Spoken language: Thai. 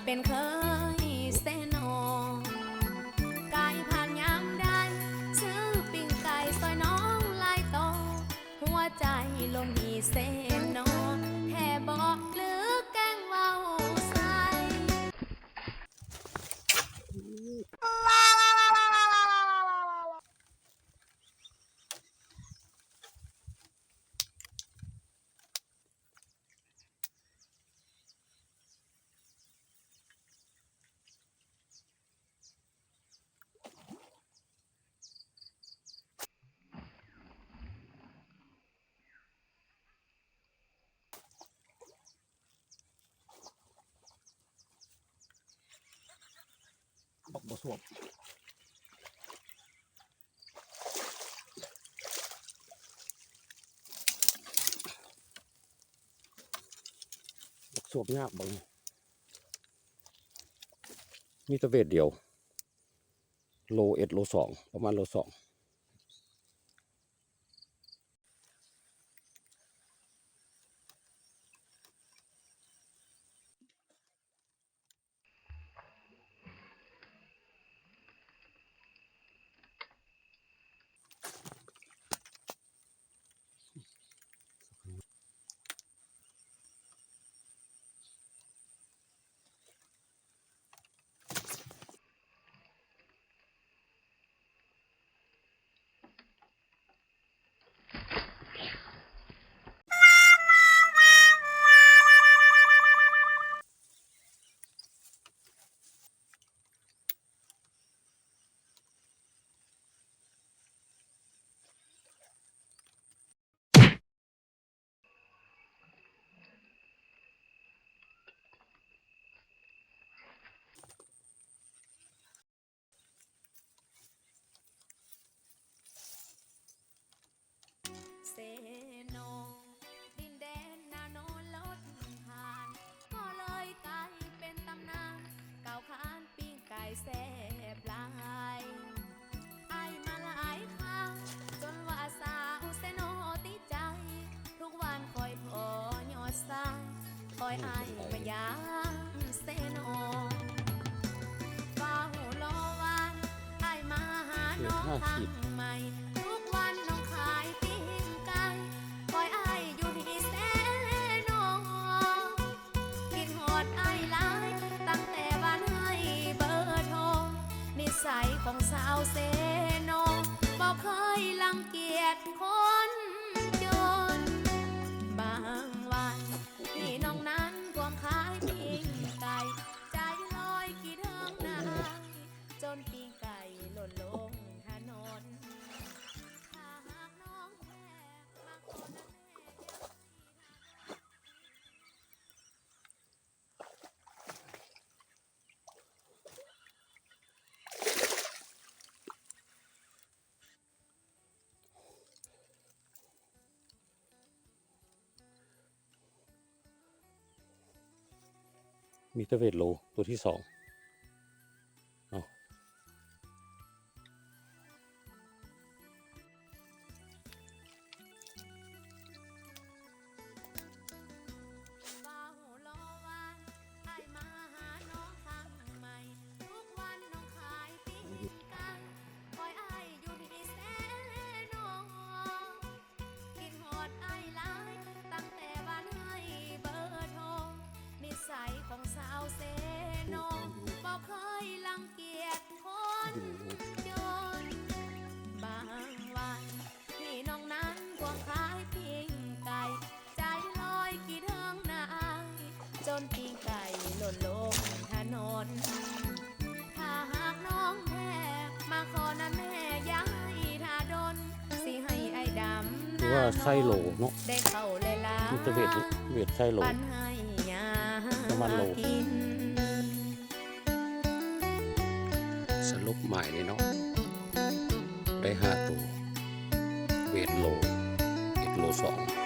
เป็นเคยเซโนกายผ่านยามได้ซื้อปิ้งไก่ซอยน้องลายโตหัวใจลมมีเซโนแท่บอกหรือแกล้งเว้าใส่บอกบ่สวบบอกสวบยากบังมีแตะเวทเดียวโล1โล2ประมาณโล2เซโนดินแดนนาโนลดผ่านก็เลยกลายเป็นตำนานเก่าขานปิ้งไก่แซ่บหลายไอมาหลายครั้งจนว่าสาวเซโนติดใจทุกวันคอยพอยอดสายคอยไอมายามเซโนฟ้าหูโลวันไอมาหาน้องทางใหม่ทุกวันน้องขายปิ้งไก่คอยไออยู่ที่เซโนกินหอดไอหลายตั้งแต่วันให้เบอร์โทรนิสัยของสาวเซโนบอกเคยรังเกียจคนจนบางวันที่น้องนั้นควงขายปิ้งไก่ใจลอยกี่เทิงนายจนปิ้งไก่หล่นลงถนนถ้าหากน้องแพ้มาขอนะมีแตะเวทโลตัวที่2เอา ฟ้าหูโลวันไอมาหาน้องทางใหม่ทุกวันน้องขายปิ้งไก่คอยไออยู่ที่เซโนกินหอดไอหลายตั้งแต่วันให้เบอร์โทรนิสัยของสาวเซโนบอกเคยรังเกียจคนจนบางวันที่น้องนั้นควงขายปิ้งไก่ใจลอยกี่เทิงนายจนปิ้งไก่หล่นลงถนนถ้าหากน้องแพ้มาขอนั้นแม่ย้ายถ้าดนสิให้ไอ้ดำ ถือว่าไส้โลเนาะ ได้เข้าเลยล่ะ มีแตะเวทไส้โล ปันให้ยา ประมาณโล กิน สรุปหมายเลยเนาะได้5ตัวเวทโล1โล2